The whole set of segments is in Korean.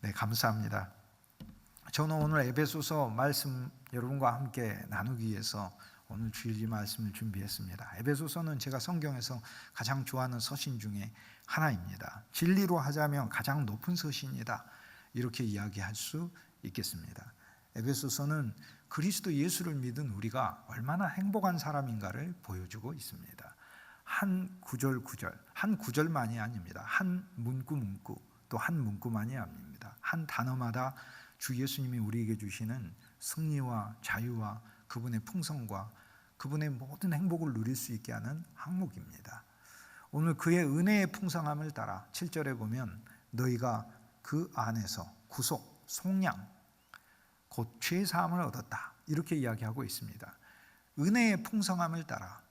네, 감사합니다. 저는 오늘 에베소서 말씀 여러분과 함께 나누기 위해서 오늘 주일 말씀을 준비했습니다. 에베소서는 제가 성경에서 가장 좋아하는 서신 중에 하나입니다. 진리로 하자면 가장 높은 서신이다, 이렇게 이야기할 수 있겠습니다. 에베소서는 그리스도 예수를 믿은 우리가 얼마나 행복한 사람인가를 보여주고 있습니다. 한 구절 한 구절만이 아닙니다. 한 문구 또 한 문구만이 아닙니다. 한 단어마다 주 예수님이 우리에게 주시는 승리와 자유와 그분의 풍성과 그분의 모든 행복을 누릴 수 있게 하는 항목입니다. 오늘 그의 은혜의 풍성함을 따라 7절에 보면 너희가 그 안에서 구속, 속량, 곧 죄사함을 얻었다, 이렇게 이야기하고 있습니다. 은혜의 풍성함을 따라,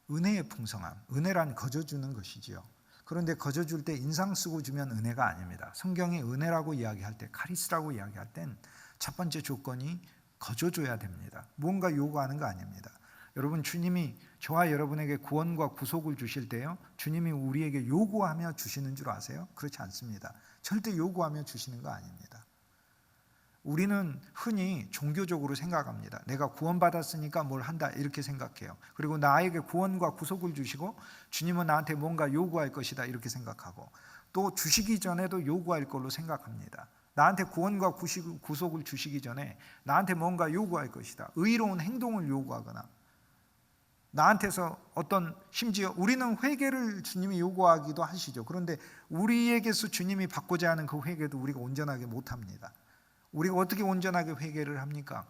은혜의 풍성함, 은혜란 거저주는 것이지요. 그런데 거저줄 때 인상 쓰고 주면 은혜가 아닙니다. 성경이 은혜라고 이야기할 때, 카리스라고 이야기할 땐 첫 번째 조건이 거저줘야 됩니다. 무언가 요구하는 거 아닙니다. 여러분, 주님이 저와 여러분에게 구원과 구속을 주실 때요, 주님이 우리에게 요구하며 주시는 줄 아세요? 그렇지 않습니다. 절대 요구하며 주시는 거 아닙니다. 우리는 흔히 종교적으로 생각합니다. 내가 구원받았으니까 뭘 한다, 이렇게 생각해요. 그리고 나에게 구원과 구속을 주시고 주님은 나한테 뭔가 요구할 것이다, 이렇게 생각하고, 또 주시기 전에도 요구할 걸로 생각합니다. 나한테 구원과 구속을 주시기 전에 나한테 뭔가 요구할 것이다. 의로운 행동을 요구하거나, 나한테서 어떤, 심지어 우리는 회개를 주님이 요구하기도 하시죠. 그런데 우리에게서 주님이 받고자 하는 그 회개도 우리가 온전하게 못합니다. 우리가 어떻게 온전하게 회개를 합니까?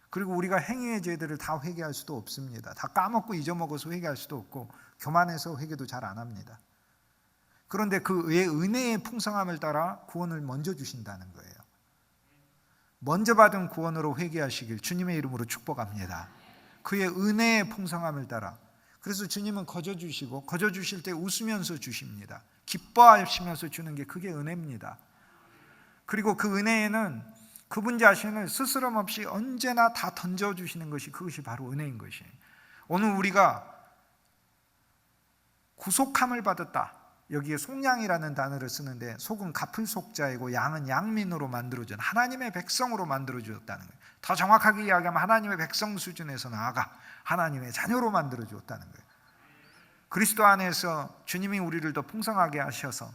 그리고 우리가 행위의 죄들을 다 회개할 수도 없습니다. 다 까먹고 잊어먹어서 회개할 수도 없고, 교만해서 회개도 잘 안 합니다. 그런데 그의 은혜의 풍성함을 따라 구원을 먼저 주신다는 거예요. 먼저 받은 구원으로 회개하시길 주님의 이름으로 축복합니다. 그의 은혜의 풍성함을 따라. 그래서 주님은 거저주시고, 거저주실 때 웃으면서 주십니다. 기뻐하시면서 주는 게 그게 은혜입니다. 그리고 그 은혜에는 그분 자신을 스스럼 없이 언제나 다 던져주시는 것이, 그것이 바로 은혜인 것이에요. 오늘 우리가 구속함을 받았다, 여기에 속량이라는 단어를 쓰는데, 속은 갚을 속자이고 양은 양민으로 만들어준 하나님의 백성으로 만들어주었다는 거예요. 더 정확하게 이야기하면 하나님의 백성 수준에서 나아가 하나님의 자녀로 만들어주었다는 거예요. 그리스도 안에서 주님이 우리를 더 풍성하게 하셔서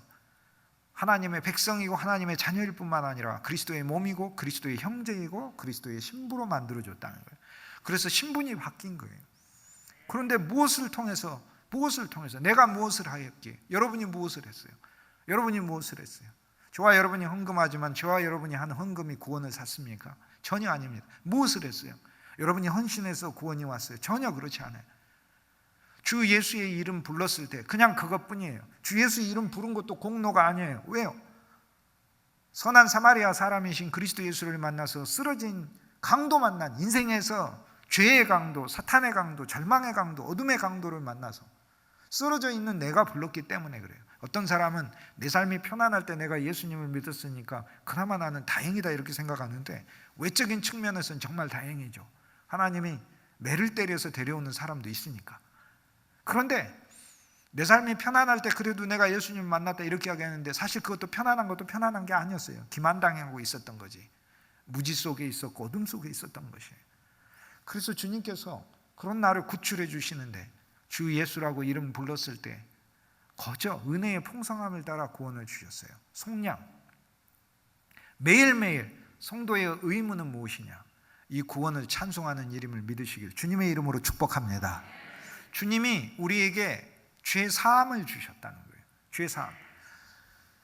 하나님의 백성이고 하나님의 자녀일 뿐만 아니라 그리스도의 몸이고 그리스도의 형제이고 그리스도의 신부로 만들어줬다는 거예요. 그래서 신분이 바뀐 거예요. 그런데 무엇을 통해서 내가 무엇을 하였기에? 여러분이 무엇을 했어요? 여러분이 무엇을 했어요? 저와 여러분이 헌금하지만 저와 여러분이 한 헌금이 구원을 샀습니까? 전혀 아닙니다. 무엇을 했어요? 여러분이 헌신해서 구원이 왔어요? 전혀 그렇지 않아요. 주 예수의 이름 불렀을 때 그냥 그것뿐이에요. 주 예수 이름 부른 것도 공로가 아니에요. 왜요? 선한 사마리아 사람이신 그리스도 예수를 만나서 쓰러진 강도 만난, 인생에서 죄의 강도, 사탄의 강도, 절망의 강도, 어둠의 강도를 만나서 쓰러져 있는 내가 불렀기 때문에 그래요. 어떤 사람은 내 삶이 편안할 때 내가 예수님을 믿었으니까 그나마 나는 다행이다, 이렇게 생각하는데, 외적인 측면에서는 정말 다행이죠. 하나님이 매를 때려서 데려오는 사람도 있으니까. 그런데 내 삶이 편안할 때 그래도 내가 예수님을 만났다, 이렇게 하겠는데, 사실 그것도 편안한 것도 편안한 게 아니었어요. 기만당하고 있었던 거지. 무지 속에 있었고 어둠 속에 있었던 것이에요. 그래서 주님께서 그런 나를 구출해 주시는데, 주 예수라고 이름 불렀을 때 거저 은혜의 풍성함을 따라 구원을 주셨어요. 속량. 매일매일 성도의 의무는 무엇이냐? 이 구원을 찬송하는 이름을 믿으시길 주님의 이름으로 축복합니다. 주님이 우리에게 죄 사함을 주셨다는 거예요. 죄 사함.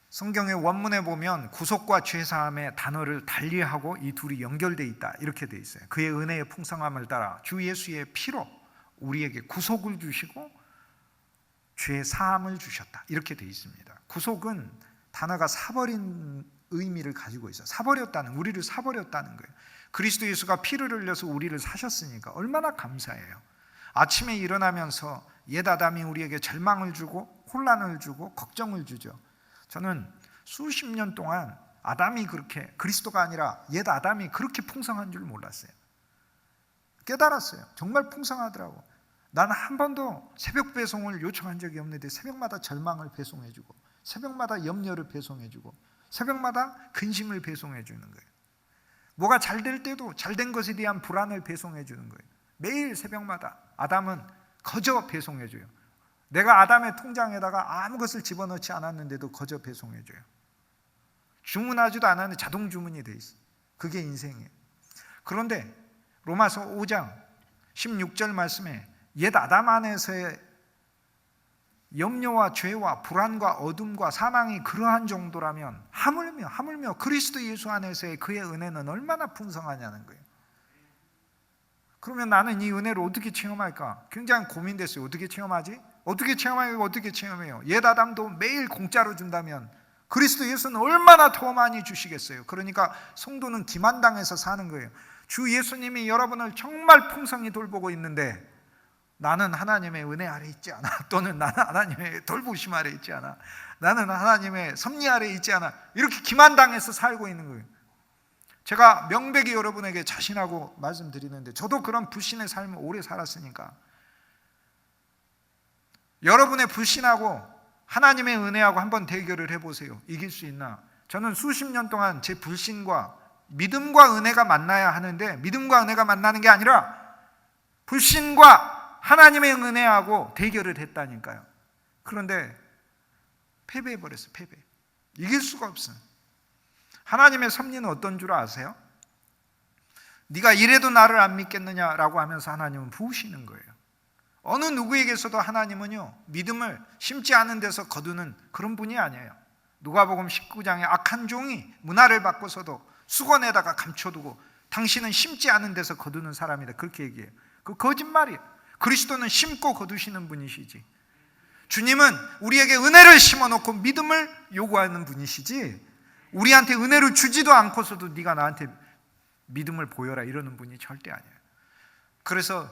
성경의 원문에 보면 구속과 죄 사함의 단어를 달리하고 이 둘이 연결되어 있다, 이렇게 되어 있어요. 그의 은혜의 풍성함을 따라 주 예수의 피로 우리에게 구속을 주시고 죄 사함을 주셨다, 이렇게 되어 있습니다. 구속은 단어가 사버린 의미를 가지고 있어요. 사버렸다는, 우리를 사버렸다는 거예요. 그리스도 예수가 피를 흘려서 우리를 사셨으니까 얼마나 감사해요. 아침에 일어나면서 옛 아담이 우리에게 절망을 주고 혼란을 주고 걱정을 주죠. 저는 수십 년 동안 아담이 그렇게, 그리스도가 아니라 옛 아담이 그렇게 풍성한 줄 몰랐어요. 깨달았어요. 정말 풍성하더라고. 나는 한 번도 새벽 배송을 요청한 적이 없는데 새벽마다 절망을 배송해주고 새벽마다 염려를 배송해주고 새벽마다 근심을 배송해 주는 거예요. 뭐가 잘 될 때도 잘된 것에 대한 불안을 배송해 주는 거예요. 매일 새벽마다 아담은 거저 배송해 줘요. 내가 아담의 통장에다가 아무 것을 집어넣지 않았는데도 거저 배송해 줘요. 주문하지도 않았는데 자동 주문이 돼 있어요. 그게 인생이에요. 그런데 로마서 5장 16절 말씀에 옛 아담 안에서의 염려와 죄와 불안과 어둠과 사망이 그러한 정도라면 하물며 그리스도 예수 안에서의 그의 은혜는 얼마나 풍성하냐는 거예요. 그러면 나는 이 은혜를 어떻게 체험할까? 굉장히 고민됐어요. 어떻게 체험하지? 어떻게 체험해요? 옛 아담도 매일 공짜로 준다면 그리스도 예수는 얼마나 더 많이 주시겠어요? 그러니까 성도는 기만당해서 사는 거예요. 주 예수님이 여러분을 정말 풍성히 돌보고 있는데 나는 하나님의 은혜 아래 있지 않아. 또는 나는 하나님의 돌보심 아래 있지 않아. 나는 하나님의 섭리 아래 있지 않아. 이렇게 기만당해서 살고 있는 거예요. 제가 명백히 여러분에게 자신하고 말씀드리는데 저도 그런 불신의 삶을 오래 살았으니까 여러분의 불신하고 하나님의 은혜하고 한번 대결을 해보세요. 이길 수 있나? 저는 수십 년 동안 제 불신과 믿음과 은혜가 만나야 하는데 믿음과 은혜가 만나는 게 아니라 불신과 하나님의 은혜하고 대결을 했다니까요. 그런데 패배해버렸어요. 패배. 이길 수가 없어요. 하나님의 섭리는 어떤 줄 아세요? 네가 이래도 나를 안 믿겠느냐라고 하면서 하나님은 부으시는 거예요. 어느 누구에게서도 하나님은요 믿음을 심지 않은 데서 거두는 그런 분이 아니에요. 누가복음 19장에 악한 종이 문화를 바꿔서도 수건에다가 감춰두고 당신은 심지 않은 데서 거두는 사람이다 그렇게 얘기해요. 그 거짓말이에요. 그리스도는 심고 거두시는 분이시지. 주님은 우리에게 은혜를 심어놓고 믿음을 요구하는 분이시지 우리한테 은혜를 주지도 않고서도 네가 나한테 믿음을 보여라 이러는 분이 절대 아니에요. 그래서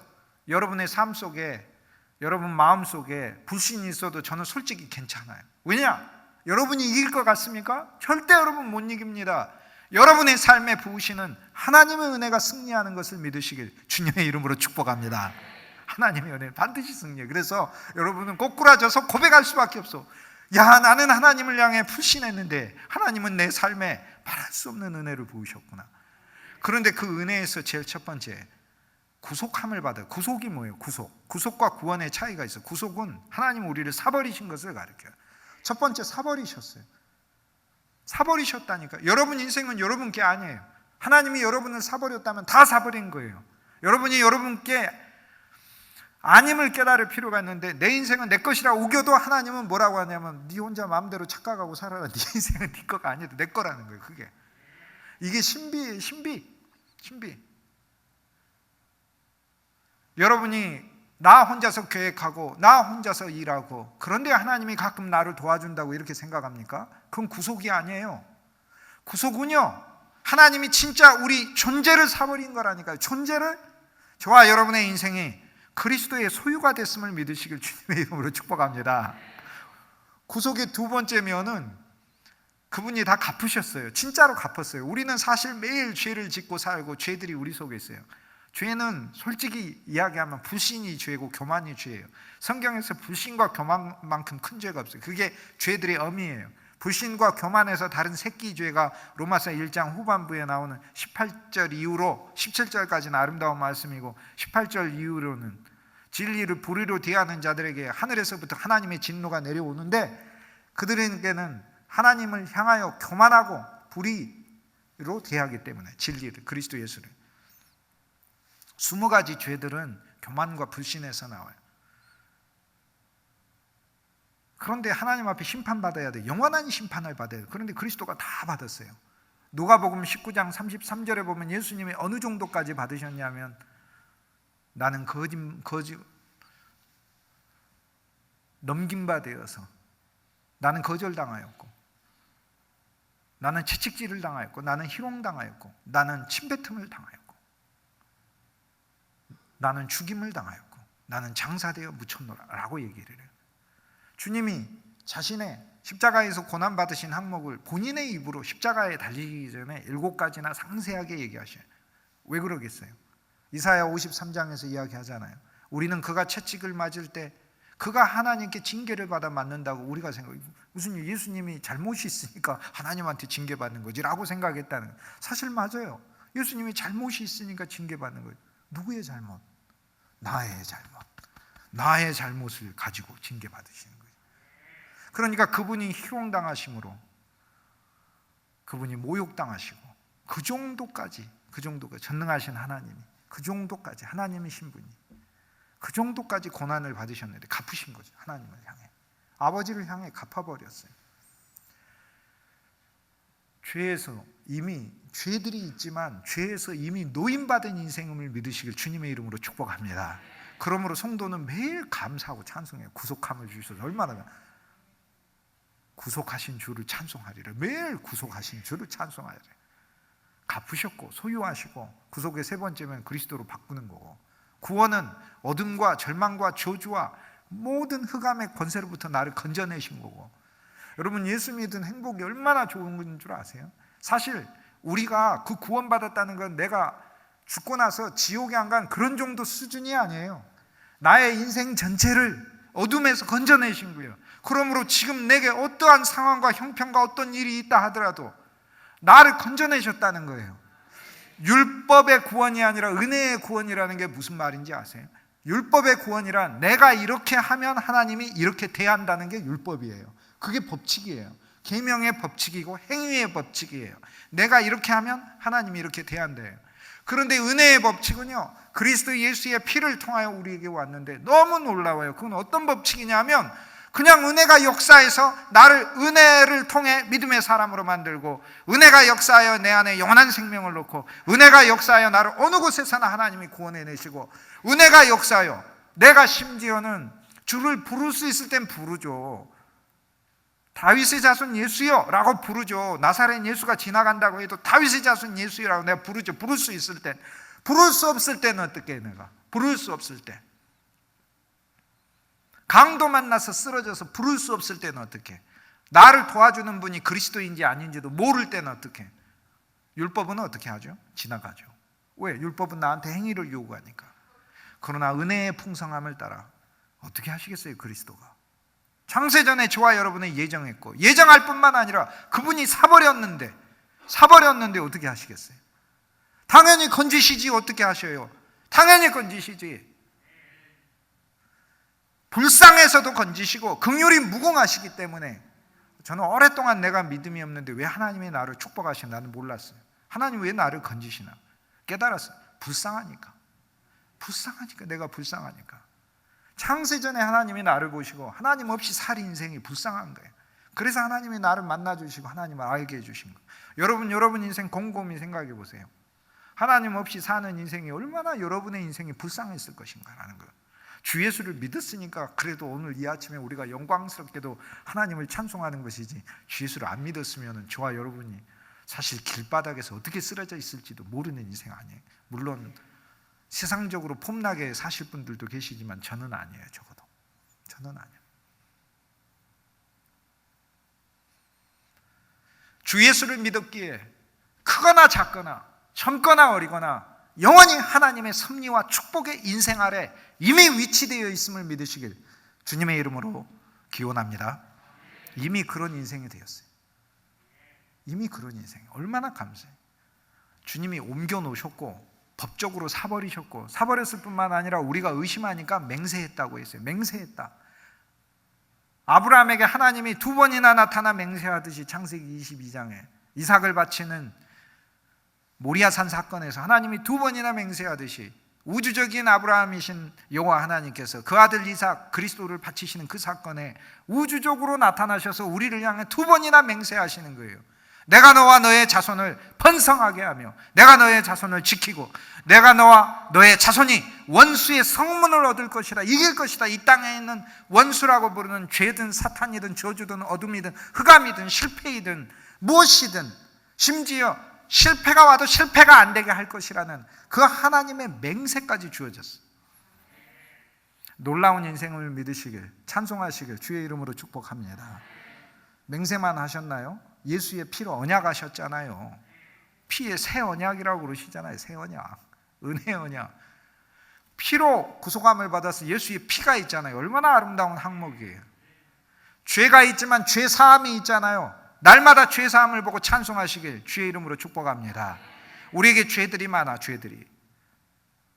여러분의 삶 속에 여러분 마음 속에 불신이 있어도 저는 솔직히 괜찮아요. 왜냐? 여러분이 이길 것 같습니까? 절대 여러분 못 이깁니다. 여러분의 삶에 부으시는 하나님의 은혜가 승리하는 것을 믿으시길 주님의 이름으로 축복합니다. 하나님의 은혜는 반드시 승리해요. 그래서 여러분은 꼬꾸라져서 고백할 수밖에 없어. 야, 나는 하나님을 향해 불신했는데 하나님은 내 삶에 말할 수 없는 은혜를 부으셨구나. 그런데 그 은혜에서 제일 첫 번째 구속함을 받아요. 구속이 뭐예요? 구속과 구원의 차이가 있어요. 구속은 하나님 우리를 사버리신 것을 가르쳐요. 첫 번째 사버리셨어요. 사버리셨다니까. 여러분 인생은 여러분 게 아니에요. 하나님이 여러분을 사버렸다면 다 사버린 거예요. 여러분이 여러분께 아님을 깨달을 필요가 있는데 내 인생은 내 것이라 우겨도 하나님은 뭐라고 하냐면 네 혼자 마음대로 착각하고 살아라. 네 인생은 네 거가 아니라 내 거라는 거예요. 그게 이게 신비예요. 신비. 여러분이 나 혼자서 계획하고 나 혼자서 일하고 그런데 하나님이 가끔 나를 도와준다고 이렇게 생각합니까? 그건 구속이 아니에요. 구속은요 하나님이 진짜 우리 존재를 사버린 거라니까요. 존재를 저와 여러분의 인생이 그리스도의 소유가 됐음을 믿으시길 주님의 이름으로 축복합니다. 구속의 두 번째 면은 그분이 다 갚으셨어요. 진짜로 갚았어요. 우리는 사실 매일 죄를 짓고 살고 죄들이 우리 속에 있어요. 죄는 솔직히 이야기하면 불신이 죄고 교만이 죄예요. 성경에서 불신과 교만만큼 큰 죄가 없어요. 그게 죄들의 어미예요. 불신과 교만에서 다른 새끼 죄가 로마서 1장 후반부에 나오는 18절 이후로 17절까지는 아름다운 말씀이고 18절 이후로는 진리를 불의로 대하는 자들에게 하늘에서부터 하나님의 진노가 내려오는데 그들에게는 하나님을 향하여 교만하고 불의로 대하기 때문에 진리를 그리스도 예수를 20가지 죄들은 교만과 불신에서 나와요. 그런데 하나님 앞에 심판받아야 돼요. 영원한 심판을 받아요. 그런데 그리스도가 다 받았어요. 누가복음 19장 33절에 보면 예수님이 어느 정도까지 받으셨냐면 나는 넘김바 되어서 나는 거절당하였고 나는 채찍질을 당하였고 나는 희롱당하였고 나는 침뱉음을 당하였고 나는 죽임을 당하였고 나는 장사되어 묻혔노라 라고 얘기를 해요. 주님이 자신의 십자가에서 고난받으신 항목을 본인의 입으로 십자가에 달리기 전에 7가지나 상세하게 얘기하셔요. 왜 그러겠어요? 이사야 53장에서 이야기하잖아요. 우리는 그가 채찍을 맞을 때 그가 하나님께 징계를 받아 맞는다고 우리가 생각해. 무슨 예수님이 잘못이 있으니까 하나님한테 징계받는 거지 라고 생각했다는 거예요. 사실 맞아요. 예수님이 잘못이 있으니까 징계받는 거예요. 누구의 잘못? 나의 잘못. 나의 잘못을 가지고 징계받으시는 거예요. 그러니까 그분이 희롱당하심으로, 그분이 모욕당하시고, 그 정도까지 전능하신 하나님이, 그 정도까지 하나님이신 분이 그 정도까지 고난을 받으셨는데 갚으신 거죠. 하나님을 향해, 아버지를 향해 갚아버렸어요. 죄들이 있지만 죄에서 이미 노임받은 인생을 믿으시길 주님의 이름으로 축복합니다. 그러므로 성도는 매일 감사하고 찬송해요. 구속함을 주셔서 얼마나, 구속하신 주를 찬송하리라. 매일 구속하신 주를 찬송하리라. 갚으셨고 소유하시고, 구속의 세 번째면 그리스도로 바꾸는 거고, 구원은 어둠과 절망과 저주와 모든 흑암의 권세로부터 나를 건져내신 거고. 여러분, 예수 믿은 행복이 얼마나 좋은 건 줄 아세요? 사실 우리가 그 구원받았다는 건 내가 죽고 나서 지옥에 안 간 그런 정도 수준이 아니에요. 나의 인생 전체를 어둠에서 건져내신 거예요. 그러므로 지금 내게 어떠한 상황과 형편과 어떤 일이 있다 하더라도 나를 건져내셨다는 거예요. 율법의 구원이 아니라 은혜의 구원이라는 게 무슨 말인지 아세요? 율법의 구원이란 내가 이렇게 하면 하나님이 이렇게 대한다는 게 율법이에요. 그게 법칙이에요. 계명의 법칙이고 행위의 법칙이에요. 내가 이렇게 하면 하나님이 이렇게 대한대요. 그런데 은혜의 법칙은요, 그리스도 예수의 피를 통하여 우리에게 왔는데 너무 놀라워요. 그건 어떤 법칙이냐면, 그냥 은혜가 역사해서 나를 은혜를 통해 믿음의 사람으로 만들고, 은혜가 역사하여 내 안에 영원한 생명을 놓고, 은혜가 역사하여 나를 어느 곳에서나 하나님이 구원해내시고, 은혜가 역사하여 내가 심지어는 주를 부를 수 있을 땐 부르죠. 다윗의 자손 예수여 라고 부르죠. 나사렛 예수가 지나간다고 해도 다윗의 자손 예수라고 내가 부르죠. 부를 수 있을 땐. 부를 수 없을 때는 어떻게 해? 내가 부를 수 없을 때, 강도 만나서 쓰러져서 부를 수 없을 때는 어떻게 해? 나를 도와주는 분이 그리스도인지 아닌지도 모를 때는 어떻게 해? 율법은 어떻게 하죠? 지나가죠. 왜? 율법은 나한테 행위를 요구하니까. 그러나 은혜의 풍성함을 따라 어떻게 하시겠어요? 그리스도가 창세전에 저와 여러분을 예정했고, 예정할 뿐만 아니라 그분이 사버렸는데 어떻게 하시겠어요? 당연히 건지시지. 어떻게 하셔요? 당연히 건지시지. 불쌍해서도 건지시고 긍휼이 무궁하시기 때문에. 저는 오랫동안 내가 믿음이 없는데 왜 하나님이 나를 축복하시나 나는 몰랐어요. 하나님 왜 나를 건지시나 깨달았어요. 불쌍하니까. 내가 불쌍하니까. 창세전에 하나님이 나를 보시고 하나님 없이 살 인생이 불쌍한 거예요. 그래서 하나님이 나를 만나주시고 하나님을 알게 해주신 거예요. 여러분 인생 곰곰이 생각해 보세요. 하나님 없이 사는 인생이 얼마나 여러분의 인생이 불쌍했을 것인가라는 거예요. 주 예수를 믿었으니까 그래도 오늘 이 아침에 우리가 영광스럽게도 하나님을 찬송하는 것이지, 주 예수를 안 믿었으면 저와 여러분이 사실 길바닥에서 어떻게 쓰러져 있을지도 모르는 인생 아니에요. 물론 세상적으로 폼나게 사실 분들도 계시지만 저는 아니에요. 적어도 저는 아니에요. 주 예수를 믿었기에 크거나 작거나 젊거나 어리거나 영원히 하나님의 섭리와 축복의 인생 아래 이미 위치되어 있음을 믿으시길 주님의 이름으로 기원합니다. 이미 그런 인생이 되었어요. 이미 그런 인생. 얼마나 감사해요. 주님이 옮겨 놓으셨고 법적으로 사버리셨고, 사버렸을 뿐만 아니라 우리가 의심하니까 맹세했다고 했어요. 맹세했다. 아브라함에게 하나님이 2번이나 나타나 맹세하듯이 창세기 22장에 이삭을 바치는 모리아산 사건에서 하나님이 2번이나 맹세하듯이 우주적인 아브라함이신 여호와 하나님께서 그 아들 이삭 그리스도를 바치시는 그 사건에 우주적으로 나타나셔서 우리를 향해 2번이나 맹세하시는 거예요. 내가 너와 너의 자손을 번성하게 하며 내가 너의 자손을 지키고 내가 너와 너의 자손이 원수의 성문을 얻을 것이라, 이길 것이다. 이 땅에 있는 원수라고 부르는 죄든 사탄이든 저주든 어둠이든 흑암이든 실패이든 무엇이든, 심지어 실패가 와도 실패가 안 되게 할 것이라는 그 하나님의 맹세까지 주어졌어요. 놀라운 인생을 믿으시길, 찬송하시길 주의 이름으로 축복합니다. 맹세만 하셨나요? 예수의 피로 언약하셨잖아요. 피의 새 언약이라고 그러시잖아요. 새 언약, 은혜 언약. 피로 구속함을 받아서 예수의 피가 있잖아요. 얼마나 아름다운 항목이에요. 죄가 있지만 죄 사함이 있잖아요. 날마다 죄 사함을 보고 찬송하시길 주의 이름으로 축복합니다. 우리에게 죄들이 많아. 죄들이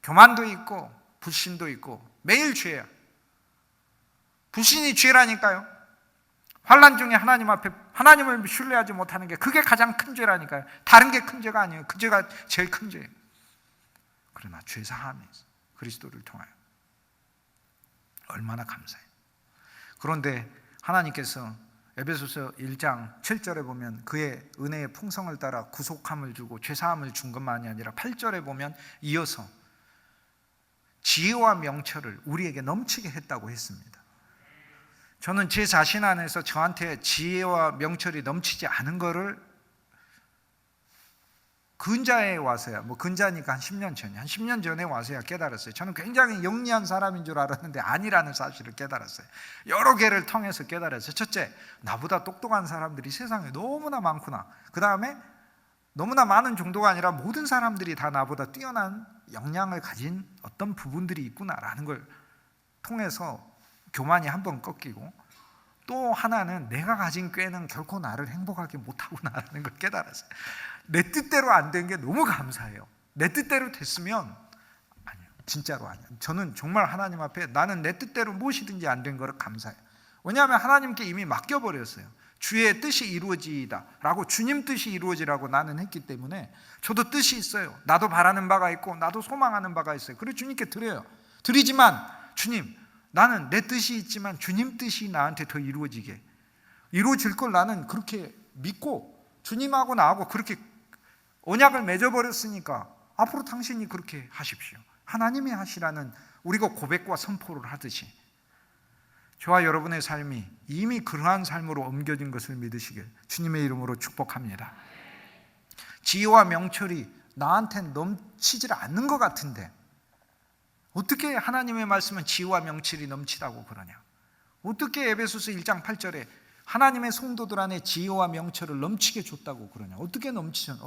교만도 있고 불신도 있고 매일 죄야. 불신이 죄라니까요. 환난 중에 하나님 앞에 하나님을 신뢰하지 못하는 게 그게 가장 큰 죄라니까요. 다른 게 큰 죄가 아니에요. 그 죄가 제일 큰 죄예요. 그러나 죄 사함이 있어요. 그리스도를 통하여. 얼마나 감사해요. 그런데 하나님께서 에베소서 1장 7절에 보면 그의 은혜의 풍성을 따라 구속함을 주고 죄사함을 준 것만이 아니라 8절에 보면 이어서 지혜와 명철을 우리에게 넘치게 했다고 했습니다. 저는 제 자신 안에서 저한테 지혜와 명철이 넘치지 않은 거를 근자에 와서야, 근자니까 한 10년 전에 와서야 깨달았어요. 저는 굉장히 영리한 사람인 줄 알았는데 아니라는 사실을 깨달았어요. 여러 개를 통해서 깨달았어요. 첫째, 나보다 똑똑한 사람들이 세상에 너무나 많구나. 그 다음에 너무나 많은 정도가 아니라 모든 사람들이 다 나보다 뛰어난 역량을 가진 어떤 부분들이 있구나라는 걸 통해서 교만이 한번 꺾이고, 또 하나는 내가 가진 꾀는 결코 나를 행복하게 못하구나라는 걸 깨달았어요. 내 뜻대로 안 된 게 너무 감사해요. 내 뜻대로 됐으면 아니요, 진짜로 아니에요. 저는 정말 하나님 앞에 나는 내 뜻대로 무엇이든지 안 된 거를 감사해요. 왜냐하면 하나님께 이미 맡겨버렸어요. 주의 뜻이 이루어지이다 라고, 주님 뜻이 이루어지라고 나는 했기 때문에 저도 뜻이 있어요. 나도 바라는 바가 있고 나도 소망하는 바가 있어요. 그래서 주님께 드려요. 드리지만 주님, 나는 내 뜻이 있지만 주님 뜻이 나한테 더 이루어지게, 이루어질 걸 나는 그렇게 믿고 주님하고 나하고 그렇게 언약을 맺어버렸으니까 앞으로 당신이 그렇게 하십시오. 하나님이 하시라는 우리가 고백과 선포를 하듯이 저와 여러분의 삶이 이미 그러한 삶으로 옮겨진 것을 믿으시길 주님의 이름으로 축복합니다. 지혜와 명철이 나한테 넘치질 않는 것 같은데 어떻게 하나님의 말씀은 지혜와 명철이 넘치다고 그러냐? 어떻게 에베소서 1장 8절에 하나님의 성도들 안에 지혜와 명철을 넘치게 줬다고 그러냐? 어떻게 넘치냐?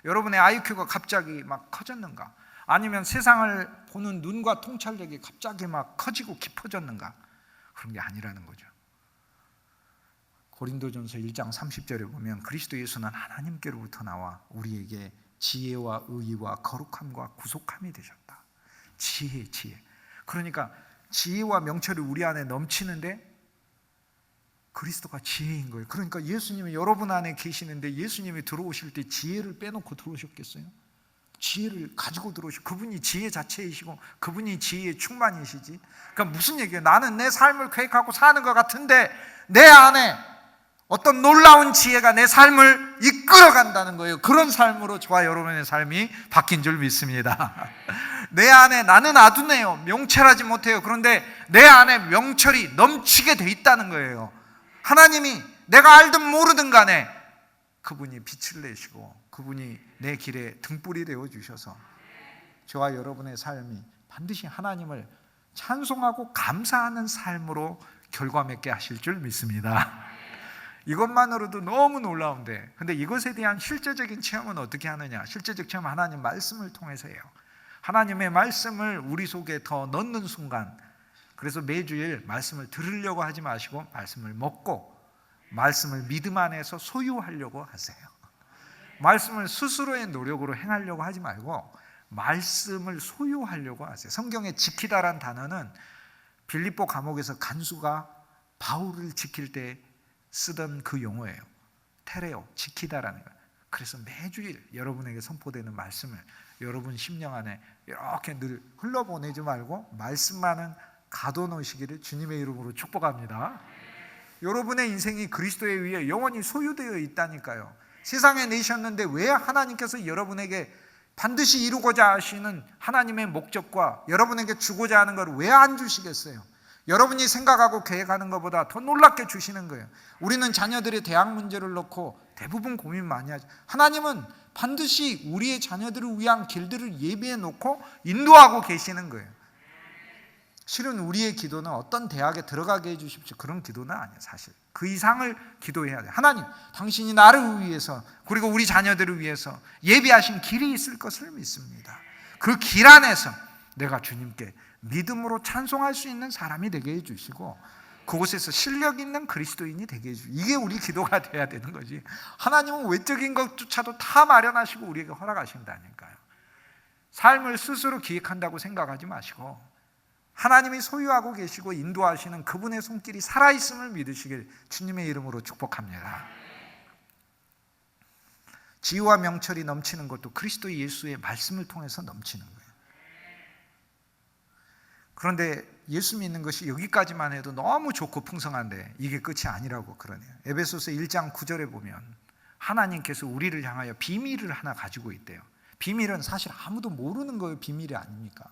여러분의 IQ가 갑자기 막 커졌는가? 아니면 세상을 보는 눈과 통찰력이 갑자기 막 커지고 깊어졌는가? 그런 게 아니라는 거죠. 고린도전서 1장 30절에 보면 그리스도 예수는 하나님께로부터 나와 우리에게 지혜와 의와 거룩함과 구속함이 되셨다. 지혜. 그러니까 지혜와 명철이 우리 안에 넘치는데 그리스도가 지혜인 거예요. 그러니까 예수님이 여러분 안에 계시는데 예수님이 들어오실 때 지혜를 빼놓고 들어오셨겠어요? 지혜를 가지고 들어오시고, 그분이 지혜 자체이시고 그분이 지혜의 충만이시지. 그러니까 무슨 얘기예요? 나는 내 삶을 계획하고 사는 것 같은데 내 안에 어떤 놀라운 지혜가 내 삶을 이끌어간다는 거예요. 그런 삶으로 저와 여러분의 삶이 바뀐 줄 믿습니다. 내 안에 나는 아둔해요. 명철하지 못해요. 그런데 내 안에 명철이 넘치게 돼 있다는 거예요. 하나님이 내가 알든 모르든 간에 그분이 빛을 내시고 그분이 내 길에 등불이 되어 주셔서 저와 여러분의 삶이 반드시 하나님을 찬송하고 감사하는 삶으로 결과 맺게 하실 줄 믿습니다. 이것만으로도 너무 놀라운데, 근데 이것에 대한 실제적인 체험은 어떻게 하느냐? 실제적 체험은 하나님 말씀을 통해서 해요. 하나님의 말씀을 우리 속에 더 넣는 순간, 그래서 매주일 말씀을 들으려고 하지 마시고 말씀을 먹고 말씀을 믿음 안에서 소유하려고 하세요. 말씀을 스스로의 노력으로 행하려고 하지 말고 말씀을 소유하려고 하세요. 성경에 지키다란 단어는 빌립보 감옥에서 간수가 바울을 지킬 때 쓰던 그 용어예요. 테레오, 지키다라는 거예요. 그래서 매주일 여러분에게 선포되는 말씀을 여러분 심령 안에 이렇게 늘 흘러보내지 말고 말씀만은 가둬놓으시기를 주님의 이름으로 축복합니다. 여러분의 인생이 그리스도에 의해 영원히 소유되어 있다니까요. 세상에 내셨는데 왜 하나님께서 여러분에게 반드시 이루고자 하시는 하나님의 목적과 여러분에게 주고자 하는 걸 왜 안 주시겠어요? 여러분이 생각하고 계획하는 것보다 더 놀랍게 주시는 거예요. 우리는 자녀들의 대학 문제를 놓고 대부분 고민 많이 하죠. 하나님은 반드시 우리의 자녀들을 위한 길들을 예비해 놓고 인도하고 계시는 거예요. 실은 우리의 기도는 어떤 대학에 들어가게 해주십시오, 그런 기도는 아니에요. 사실 그 이상을 기도해야 돼요. 하나님, 당신이 나를 위해서 그리고 우리 자녀들을 위해서 예비하신 길이 있을 것을 믿습니다. 그 길 안에서 내가 주님께 믿음으로 찬송할 수 있는 사람이 되게 해주시고 그곳에서 실력 있는 그리스도인이 되게 해주시고, 이게 우리 기도가 돼야 되는 거지. 하나님은 외적인 것조차도 다 마련하시고 우리에게 허락하신다니까요. 삶을 스스로 기획한다고 생각하지 마시고 하나님이 소유하고 계시고 인도하시는 그분의 손길이 살아있음을 믿으시길 주님의 이름으로 축복합니다. 지혜와 명철이 넘치는 것도 그리스도 예수의 말씀을 통해서 넘치는 거예요. 그런데 예수 믿는 것이 여기까지만 해도 너무 좋고 풍성한데 이게 끝이 아니라고 그러네요. 에베소서 1장 9절에 보면 하나님께서 우리를 향하여 비밀을 하나 가지고 있대요. 비밀은 사실 아무도 모르는 거예요. 비밀이 아닙니까?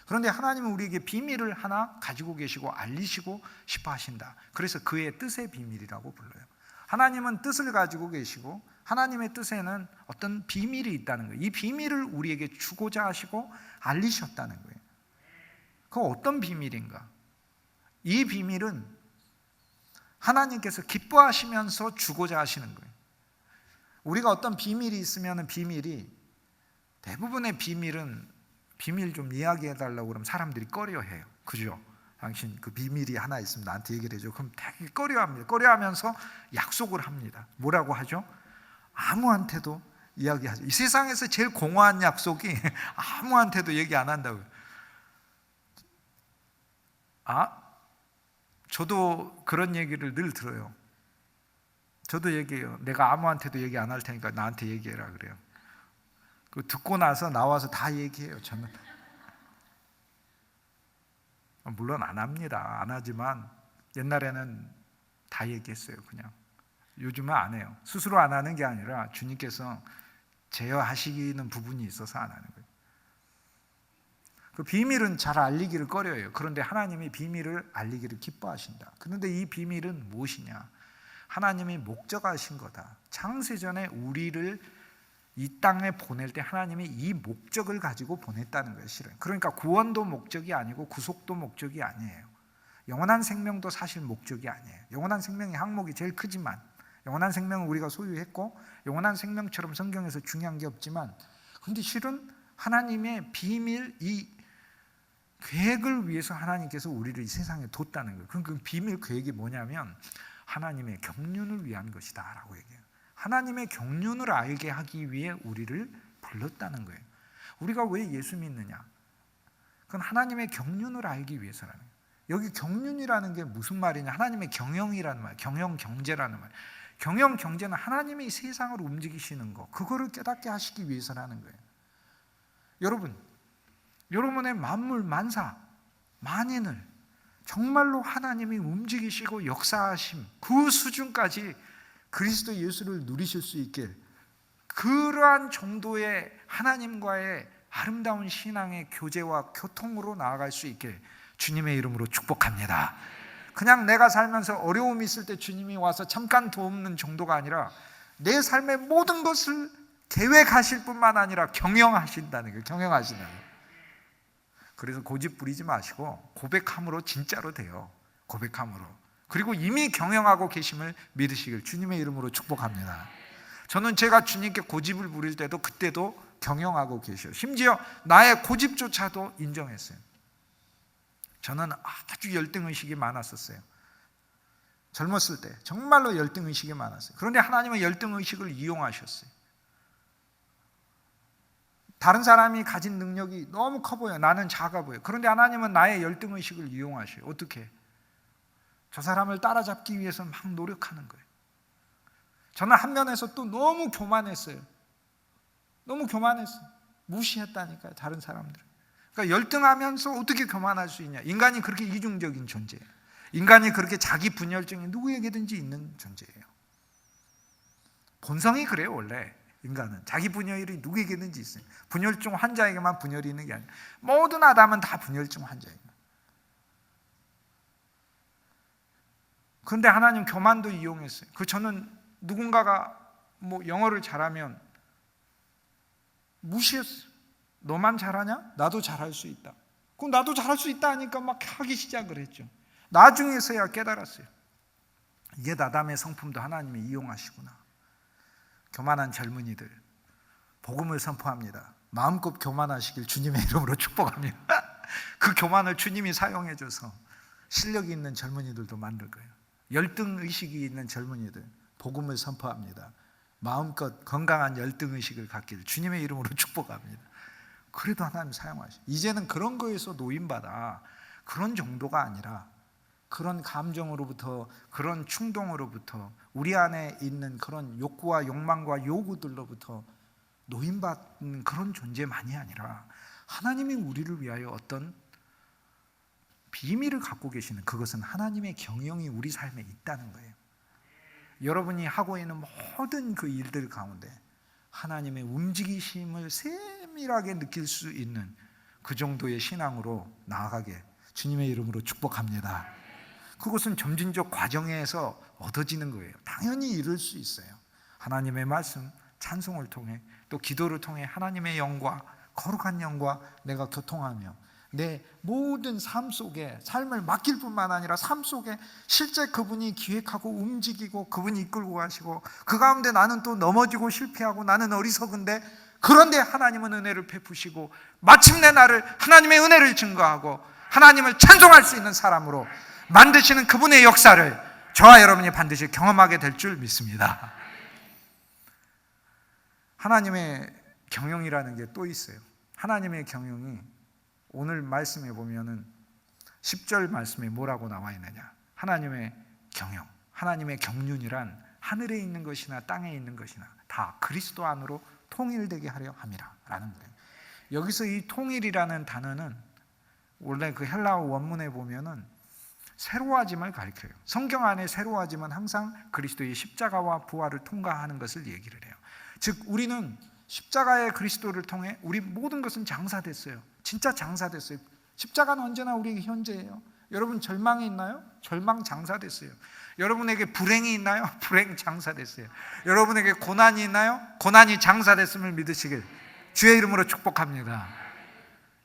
그런데 하나님은 우리에게 비밀을 하나 가지고 계시고 알리시고 싶어 하신다. 그래서 그의 뜻의 비밀이라고 불러요. 하나님은 뜻을 가지고 계시고 하나님의 뜻에는 어떤 비밀이 있다는 거예요. 이 비밀을 우리에게 주고자 하시고 알리셨다는 거예요. 그 어떤 비밀인가? 이 비밀은 하나님께서 기뻐하시면서 주고자 하시는 거예요. 우리가 어떤 비밀이 있으면 비밀이, 대부분의 비밀은 비밀 좀 이야기해 달라고 그러면 사람들이 꺼려해요. 그죠? 당신 그 비밀이 하나 있으면 나한테 얘기를 해줘. 그럼 되게 꺼려합니다. 꺼려하면서 약속을 합니다. 뭐라고 하죠? 아무한테도 이야기하죠. 이 세상에서 제일 공허한 약속이 아무한테도 얘기 안 한다고요. 저도 그런 얘기를 늘 들어요. 저도 얘기해요. 내가 아무한테도 얘기 안 할 테니까 나한테 얘기해라 그래요. 그 듣고 나서 나와서 다 얘기해요. 저는 물론 안 합니다. 안 하지만 옛날에는 다 얘기했어요. 그냥. 요즘은 안 해요. 스스로 안 하는 게 아니라 주님께서 제어하시는 부분이 있어서 안 하는 거예요. 그 비밀은 잘 알리기를 꺼려해요. 그런데 하나님이 비밀을 알리기를 기뻐하신다. 그런데 이 비밀은 무엇이냐? 하나님이 목적하신 거다. 창세전에 우리를 이 땅에 보낼 때 하나님이 이 목적을 가지고 보냈다는 거예요. 실은. 그러니까 구원도 목적이 아니고 구속도 목적이 아니에요. 영원한 생명도 사실 목적이 아니에요. 영원한 생명의 항목이 제일 크지만, 영원한 생명은 우리가 소유했고 영원한 생명처럼 성경에서 중요한 게 없지만, 근데 실은 하나님의 비밀, 이 계획을 위해서 하나님께서 우리를 이 세상에 뒀다는 거예요. 그럼 그 비밀 계획이 뭐냐면 하나님의 경륜을 위한 것이다 라고 얘기해요. 하나님의 경륜을 알게 하기 위해 우리를 불렀다는 거예요. 우리가 왜 예수 믿느냐? 그건 하나님의 경륜을 알기 위해서라는 거예요. 여기 경륜이라는 게 무슨 말이냐? 하나님의 경영이라는 말, 경영 경제라는 말. 경영 경제는 하나님이 세상을 움직이시는 거, 그거를 깨닫게 하시기 위해서라는 거예요. 여러분의 만물 만사 만인을 정말로 하나님이 움직이시고 역사하심, 그 수준까지 그리스도 예수를 누리실 수 있게, 그러한 정도의 하나님과의 아름다운 신앙의 교제와 교통으로 나아갈 수 있게 주님의 이름으로 축복합니다. 그냥 내가 살면서 어려움이 있을 때 주님이 와서 잠깐 돕는 정도가 아니라 내 삶의 모든 것을 계획하실 뿐만 아니라 경영하신다는 거예요. 경영하신다는 거예요. 그래서 고집 부리지 마시고 고백함으로 진짜로 돼요. 고백함으로. 그리고 이미 경영하고 계심을 믿으시길 주님의 이름으로 축복합니다. 저는 제가 주님께 고집을 부릴 때도 그때도 경영하고 계셔요. 심지어 나의 고집조차도 인정했어요. 저는 아주 열등의식이 많았었어요. 젊었을 때 정말로 열등의식이 많았어요. 그런데 하나님은 열등의식을 이용하셨어요. 다른 사람이 가진 능력이 너무 커 보여요. 나는 작아 보여요. 그런데 하나님은 나의 열등의식을 이용하셔요. 어떻게? 저 사람을 따라잡기 위해서 막 노력하는 거예요. 저는 한 면에서 또 너무 교만했어요. 너무 교만했어요. 무시했다니까요, 다른 사람들. 그러니까 열등하면서 어떻게 교만할 수 있냐? 인간이 그렇게 이중적인 존재예요. 인간이 그렇게 자기 분열증이 누구에게든지 있는 존재예요. 본성이 그래요. 원래 인간은 자기 분열이 누구에게든지 있어요. 분열증 환자에게만 분열이 있는 게 아니에요. 모든 아담은 다 분열증 환자예요. 그런데 하나님 교만도 이용했어요. 저는 누군가가 영어를 잘하면 무시했어요. 너만 잘하냐? 나도 잘할 수 있다. 그럼 나도 잘할 수 있다 하니까 막 하기 시작을 했죠. 나중에서야 깨달았어요. 이게 아담의 성품도 하나님이 이용하시구나. 교만한 젊은이들 복음을 선포합니다. 마음껏 교만하시길 주님의 이름으로 축복합니다. 그 교만을 주님이 사용해 줘서 실력이 있는 젊은이들도 만들 거예요. 열등의식이 있는 젊은이들 복음을 선포합니다. 마음껏 건강한 열등의식을 갖기를 주님의 이름으로 축복합니다. 그래도 하나님 사용하시죠. 이제는 그런 거에서 노임받아 그런 정도가 아니라 그런 감정으로부터, 그런 충동으로부터, 우리 안에 있는 그런 욕구와 욕망과 요구들로부터 노임받는 그런 존재만이 아니라 하나님이 우리를 위하여 어떤 비밀을 갖고 계시는, 그것은 하나님의 경영이 우리 삶에 있다는 거예요. 여러분이 하고 있는 모든 그 일들 가운데 하나님의 움직이심을 세밀하게 느낄 수 있는 그 정도의 신앙으로 나아가게 주님의 이름으로 축복합니다. 그것은 점진적 과정에서 얻어지는 거예요. 당연히 이룰 수 있어요. 하나님의 말씀, 찬송을 통해, 또 기도를 통해 하나님의 영과, 거룩한 영과 내가 교통하며 내 모든 삶 속에 삶을 맡길 뿐만 아니라 삶 속에 실제 그분이 기획하고 움직이고 그분이 이끌고 가시고 그 가운데 나는 또 넘어지고 실패하고 나는 어리석은데, 그런데 하나님은 은혜를 베푸시고 마침내 나를 하나님의 은혜를 증거하고 하나님을 찬송할 수 있는 사람으로 만드시는 그분의 역사를 저와 여러분이 반드시 경험하게 될 줄 믿습니다. 하나님의 경영이라는 게 또 있어요. 하나님의 경영이 오늘 말씀에 보면은 10절 말씀에 뭐라고 나와 있느냐? 하나님의 경영, 하나님의 경륜이란 하늘에 있는 것이나 땅에 있는 것이나 다 그리스도 안으로 통일되게 하려 함이라 라는 거예요. 여기서 이 통일이라는 단어는 원래 그 헬라어 원문에 보면은 새로워짐을 가리켜요. 성경 안에 새로워짐은 항상 그리스도의 십자가와 부활을 통과하는 것을 얘기를 해요. 즉 우리는 십자가의 그리스도를 통해 우리 모든 것은 장사됐어요. 진짜 장사됐어요. 십자가는 언제나 우리에게 현재예요. 여러분 절망이 있나요? 절망 장사됐어요. 여러분에게 불행이 있나요? 불행 장사됐어요. 여러분에게 고난이 있나요? 고난이 장사됐음을 믿으시길 주의 이름으로 축복합니다.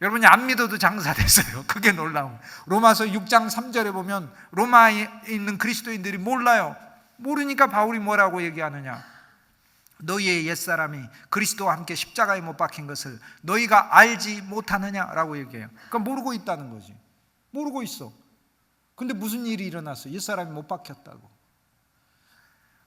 여러분이 안 믿어도 장사됐어요. 그게 놀라운. 로마서 6장 3절에 보면 로마에 있는 그리스도인들이 몰라요. 모르니까 바울이 뭐라고 얘기하느냐? 너희의 옛사람이 그리스도와 함께 십자가에 못 박힌 것을 너희가 알지 못하느냐라고 얘기해요. 그러니까 모르고 있다는 거지. 모르고 있어. 근데 무슨 일이 일어났어? 옛사람이 못 박혔다고.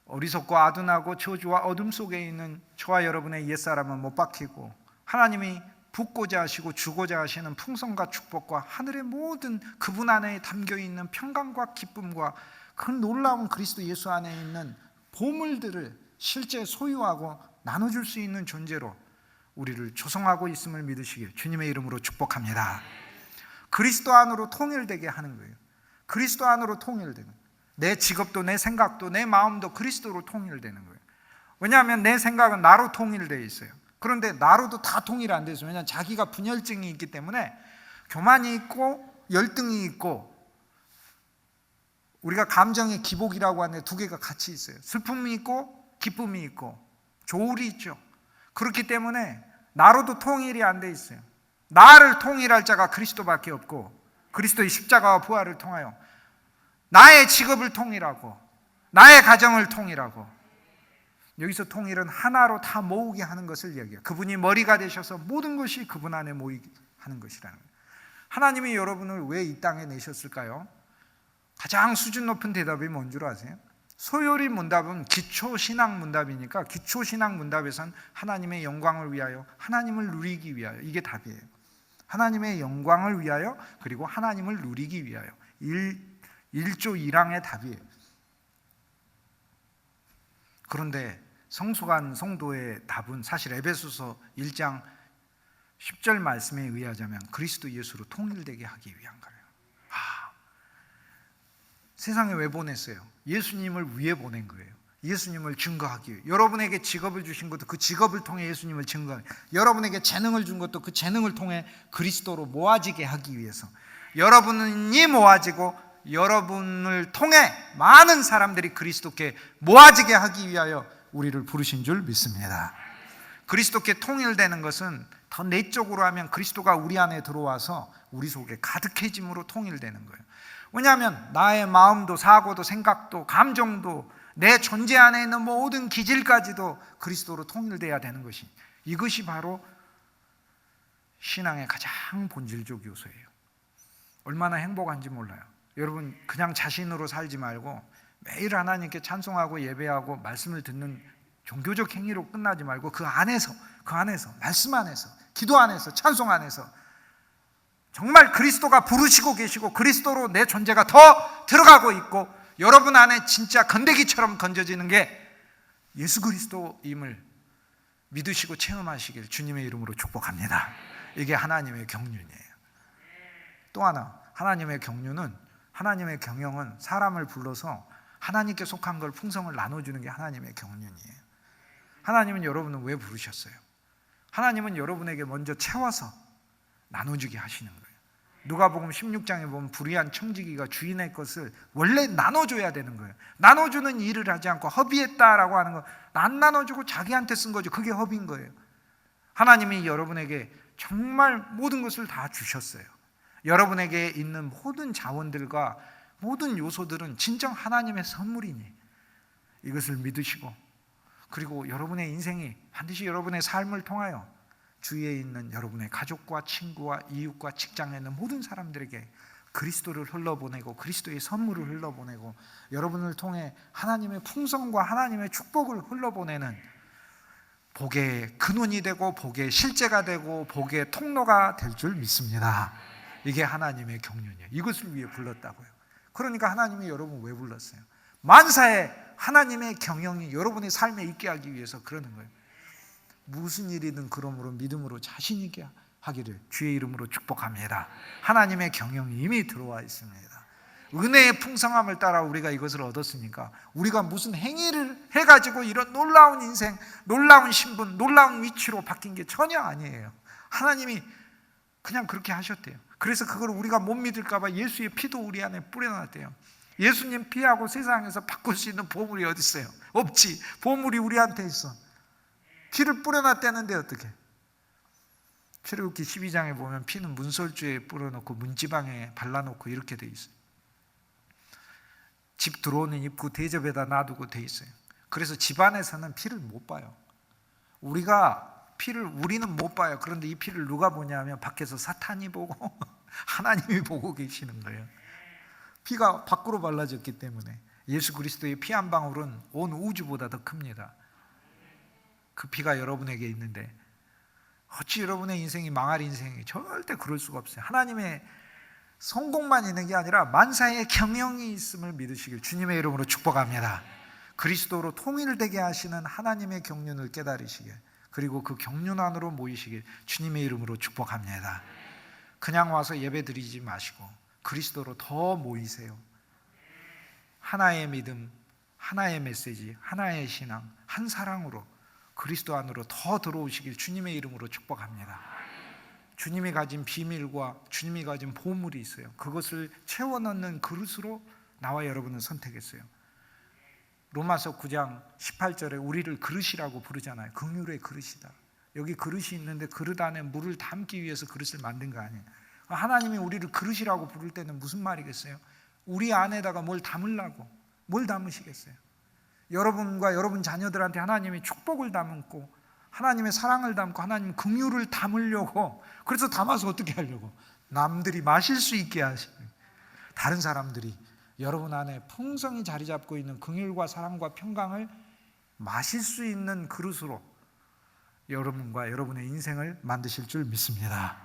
어리석고 아둔하고 저주와 어둠 속에 있는 저와 여러분의 옛사람은 못 박히고 하나님이 붓고자 하시고 주고자 하시는 풍성과 축복과 하늘의 모든 그분 안에 담겨있는 평강과 기쁨과 그 놀라운 그리스도 예수 안에 있는 보물들을 실제 소유하고 나눠줄 수 있는 존재로 우리를 조성하고 있음을 믿으시길 주님의 이름으로 축복합니다. 그리스도 안으로 통일되게 하는 거예요. 그리스도 안으로 통일되는, 내 직업도 내 생각도 내 마음도 그리스도로 통일되는 거예요. 왜냐하면 내 생각은 나로 통일되어 있어요. 그런데 나로도 다 통일 안 돼서, 왜냐하면 자기가 분열증이 있기 때문에 교만이 있고 열등이 있고, 우리가 감정의 기복이라고 하는데 두 개가 같이 있어요. 슬픔이 있고 기쁨이 있고 조울이 있죠. 그렇기 때문에 나로도 통일이 안 돼 있어요. 나를 통일할 자가 그리스도밖에 없고 그리스도의 십자가와 부활을 통하여 나의 직업을 통일하고 나의 가정을 통일하고, 여기서 통일은 하나로 다 모으게 하는 것을 얘기해요. 그분이 머리가 되셔서 모든 것이 그분 안에 모이게 하는 것이라는 거예요. 하나님이 여러분을 왜 이 땅에 내셨을까요? 가장 수준 높은 대답이 뭔 줄 아세요? 소요리 문답은 기초신앙 문답이니까 기초신앙 문답에선 하나님의 영광을 위하여, 하나님을 누리기 위하여, 이게 답이에요. 하나님의 영광을 위하여, 그리고 하나님을 누리기 위하여. 1조 1항의 답이에요. 그런데 성숙한 성도의 답은 사실 에베소서 1장 10절 말씀에 의하자면 그리스도 예수로 통일되게 하기 위한 거예요. 세상에 왜 보냈어요? 예수님을 위해 보낸 거예요. 예수님을 증거하기 위해. 여러분에게 직업을 주신 것도 그 직업을 통해 예수님을 증거하기, 여러분에게 재능을 준 것도 그 재능을 통해 그리스도로 모아지게 하기 위해서. 여러분이 모아지고 여러분을 통해 많은 사람들이 그리스도께 모아지게 하기 위하여 우리를 부르신 줄 믿습니다. 그리스도께 통일되는 것은 더 내적으로 하면 그리스도가 우리 안에 들어와서 우리 속에 가득해짐으로 통일되는 거예요. 왜냐하면 나의 마음도 사고도 생각도 감정도 내 존재 안에 있는 모든 기질까지도 그리스도로 통일돼야 되는 것이, 이것이 바로 신앙의 가장 본질적 요소예요. 얼마나 행복한지 몰라요. 여러분, 그냥 자신으로 살지 말고 매일 하나님께 찬송하고 예배하고 말씀을 듣는 종교적 행위로 끝나지 말고 그 안에서 말씀 안에서, 기도 안에서, 찬송 안에서 정말 그리스도가 부르시고 계시고 그리스도로 내 존재가 더 들어가고 있고 여러분 안에 진짜 건더기처럼 건져지는 게 예수 그리스도임을 믿으시고 체험하시길 주님의 이름으로 축복합니다. 이게 하나님의 경륜이에요. 또 하나, 하나님의 경륜은, 하나님의 경영은 사람을 불러서 하나님께 속한 걸 풍성을 나눠주는 게 하나님의 경륜이에요. 하나님은 여러분을 왜 부르셨어요? 하나님은 여러분에게 먼저 채워서 나눠주게 하시는 거예요. 누가복음 16장에 보면 불의한 청지기가 주인의 것을 원래 나눠줘야 되는 거예요. 나눠주는 일을 하지 않고 허비했다라고 하는 거, 안 나눠주고 자기한테 쓴 거죠. 그게 허비인 거예요. 하나님이 여러분에게 정말 모든 것을 다 주셨어요. 여러분에게 있는 모든 자원들과 모든 요소들은 진정 하나님의 선물이니 이것을 믿으시고, 그리고 여러분의 인생이 반드시 여러분의 삶을 통하여 주위에 있는 여러분의 가족과 친구와 이웃과 직장에 있는 모든 사람들에게 그리스도를 흘러보내고 그리스도의 선물을 흘러보내고 여러분을 통해 하나님의 풍성과 하나님의 축복을 흘러보내는 복의 근원이 되고 복의 실제가 되고 복의 통로가 될 줄 믿습니다. 이게 하나님의 경륜이에요. 이것을 위해 불렀다고요. 그러니까 하나님이 여러분 왜 불렀어요? 만사에 하나님의 경영이 여러분의 삶에 있게 하기 위해서 그러는 거예요. 무슨 일이든 그러므로 믿음으로 자신 있게 하기를 주의 이름으로 축복합니다. 하나님의 경영이 이미 들어와 있습니다. 은혜의 풍성함을 따라 우리가 이것을 얻었으니까 우리가 무슨 행위를 해가지고 이런 놀라운 인생, 놀라운 신분, 놀라운 위치로 바뀐 게 전혀 아니에요. 하나님이 그냥 그렇게 하셨대요. 그래서 그걸 우리가 못 믿을까 봐 예수의 피도 우리 안에 뿌려놨대요. 예수님 피하고 세상에서 바꿀 수 있는 보물이 어디 있어요? 없지. 보물이 우리한테 있어. 피를 뿌려놨다는데 어떻게? 출애굽기 12장에 보면 피는 문설주에 뿌려놓고 문지방에 발라놓고 이렇게 돼 있어요. 집 들어오는 입구 대접에다 놔두고 돼 있어요. 그래서 집 안에서는 피를 못 봐요. 우리는 못 봐요. 그런데 이 피를 누가 보냐면 밖에서 사탄이 보고 하나님이 보고 계시는 거예요. 피가 밖으로 발라졌기 때문에 예수 그리스도의 피 한 방울은 온 우주보다 더 큽니다. 그 피가 여러분에게 있는데 어찌 여러분의 인생이 망할 인생이 절대 그럴 수가 없어요. 하나님의 성공만 있는 게 아니라 만사의 경영이 있음을 믿으시길 주님의 이름으로 축복합니다. 그리스도로 통일되게 하시는 하나님의 경륜을 깨달으시길, 그리고 그 경륜 안으로 모이시길 주님의 이름으로 축복합니다. 그냥 와서 예배 드리지 마시고 그리스도로 더 모이세요. 하나의 믿음, 하나의 메시지, 하나의 신앙, 한 사랑으로 그리스도 안으로 더 들어오시길 주님의 이름으로 축복합니다. 주님이 가진 비밀과 주님이 가진 보물이 있어요. 그것을 채워넣는 그릇으로 나와 여러분은 선택했어요. 로마서 9장 18절에 우리를 그릇이라고 부르잖아요. 긍휼의 그릇이다. 여기 그릇이 있는데 그릇 안에 물을 담기 위해서 그릇을 만든 거 아니에요. 하나님이 우리를 그릇이라고 부를 때는 무슨 말이겠어요? 우리 안에다가 뭘 담으려고, 뭘 담으시겠어요? 여러분과 여러분 자녀들한테 하나님이 축복을 담고 하나님의 사랑을 담고 하나님 긍휼을 담으려고, 그래서 담아서 어떻게 하려고? 남들이 마실 수 있게 하시는, 다른 사람들이 여러분 안에 풍성히 자리 잡고 있는 긍휼과 사랑과 평강을 마실 수 있는 그릇으로 여러분과 여러분의 인생을 만드실 줄 믿습니다.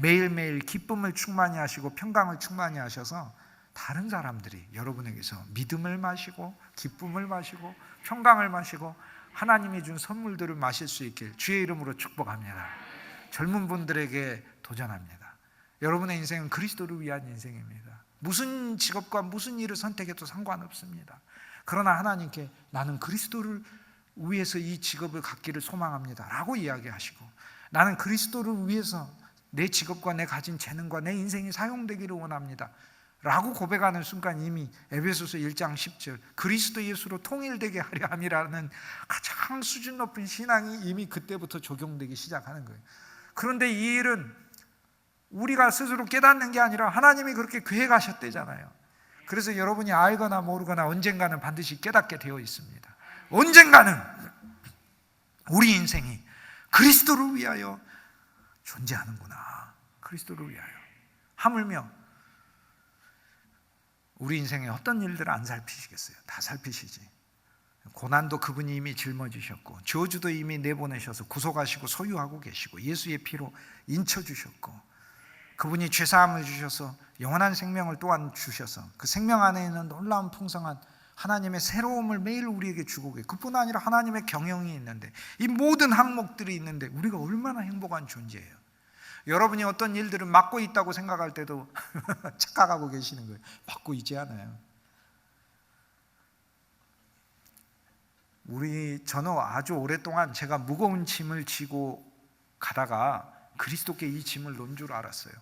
매일매일 기쁨을 충만히 하시고 평강을 충만히 하셔서 다른 사람들이 여러분에게서 믿음을 마시고 기쁨을 마시고 평강을 마시고 하나님이 준 선물들을 마실 수 있길 주의 이름으로 축복합니다. 젊은 분들에게 도전합니다. 여러분의 인생은 그리스도를 위한 인생입니다. 무슨 직업과 무슨 일을 선택해도 상관없습니다. 그러나 하나님께 나는 그리스도를 위해서 이 직업을 갖기를 소망합니다 라고 이야기하시고, 나는 그리스도를 위해서 내 직업과 내 가진 재능과 내 인생이 사용되기를 원합니다 라고 고백하는 순간 이미 에베소서 1장 10절 그리스도 예수로 통일되게 하려 함이라는 가장 수준 높은 신앙이 이미 그때부터 적용되기 시작하는 거예요. 그런데 이 일은 우리가 스스로 깨닫는 게 아니라 하나님이 그렇게 계획하셨대잖아요. 그래서 여러분이 알거나 모르거나 언젠가는 반드시 깨닫게 되어 있습니다. 언젠가는 우리 인생이 그리스도를 위하여 존재하는구나. 그리스도를 위하여. 하물며 우리 인생에 어떤 일들을 안 살피시겠어요? 다 살피시지. 고난도 그분이 이미 짊어지셨고, 저주도 이미 내보내셔서 구속하시고 소유하고 계시고, 예수의 피로 인쳐주셨고, 그분이 죄사함을 주셔서 영원한 생명을 또한 주셔서 그 생명 안에 있는 놀라운 풍성한 하나님의 새로움을 매일 우리에게 주고 계세요. 그뿐 아니라 하나님의 경영이 있는데, 이 모든 항목들이 있는데 우리가 얼마나 행복한 존재예요. 여러분이 어떤 일들을 맡고 있다고 생각할 때도 착각하고 계시는 거예요. 맡고 있지 않아요. 저는 아주 오랫동안 제가 무거운 짐을 지고 가다가 그리스도께 이 짐을 놓은 줄 알았어요.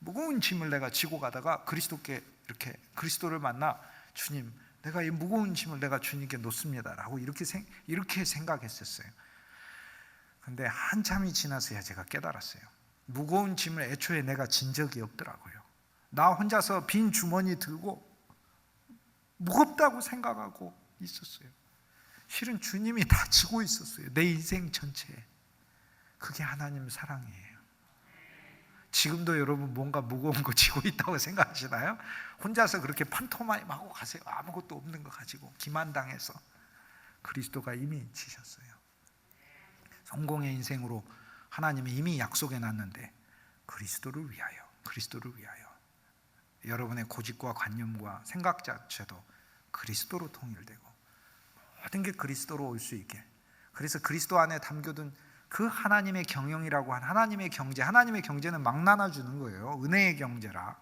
무거운 짐을 내가 지고 가다가 그리스도께 이렇게 그리스도를 만나, 주님, 내가 이 무거운 짐을 내가 주님께 놓습니다 라고 이렇게 생각했었어요. 근데 한참이 지나서야 제가 깨달았어요. 무거운 짐을 애초에 내가 진 적이 없더라고요. 나 혼자서 빈 주머니 들고 무겁다고 생각하고 있었어요. 실은 주님이 다 지고 있었어요. 내 인생 전체에. 그게 하나님 사랑이에요. 지금도 여러분 뭔가 무거운 거 지고 있다고 생각하시나요? 혼자서 그렇게 판토마임 하고 가세요. 아무것도 없는 거 가지고 기만당해서. 그리스도가 이미 지셨어요. 성공의 인생으로 하나님이 이미 약속해 놨는데, 그리스도를 위하여, 그리스도를 위하여. 여러분의 고집과 관념과 생각 자체도 그리스도로 통일되고, 모든 게 그리스도로 올 수 있게. 그래서 그리스도 안에 담겨둔 그 하나님의 경영이라고 한 하나님의 경제, 하나님의 경제는 막 나눠주는 거예요. 은혜의 경제라.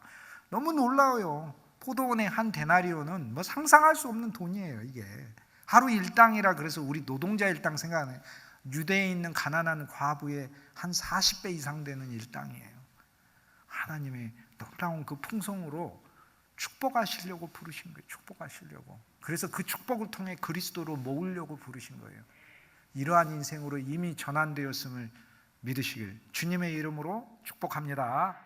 너무 놀라워요. 포도원의 한 데나리오는 뭐 상상할 수 없는 돈이에요. 이게 하루 일당이라. 그래서 우리 노동자 일당 생각하는, 유대에 있는 가난한 과부의 한 40배 이상 되는 일당이에요. 하나님의 놀라운 그 풍성으로 축복하시려고 부르신 거예요. 축복하시려고. 그래서 그 축복을 통해 그리스도로 모으려고 부르신 거예요. 이러한 인생으로 이미 전환되었음을 믿으시길 주님의 이름으로 축복합니다.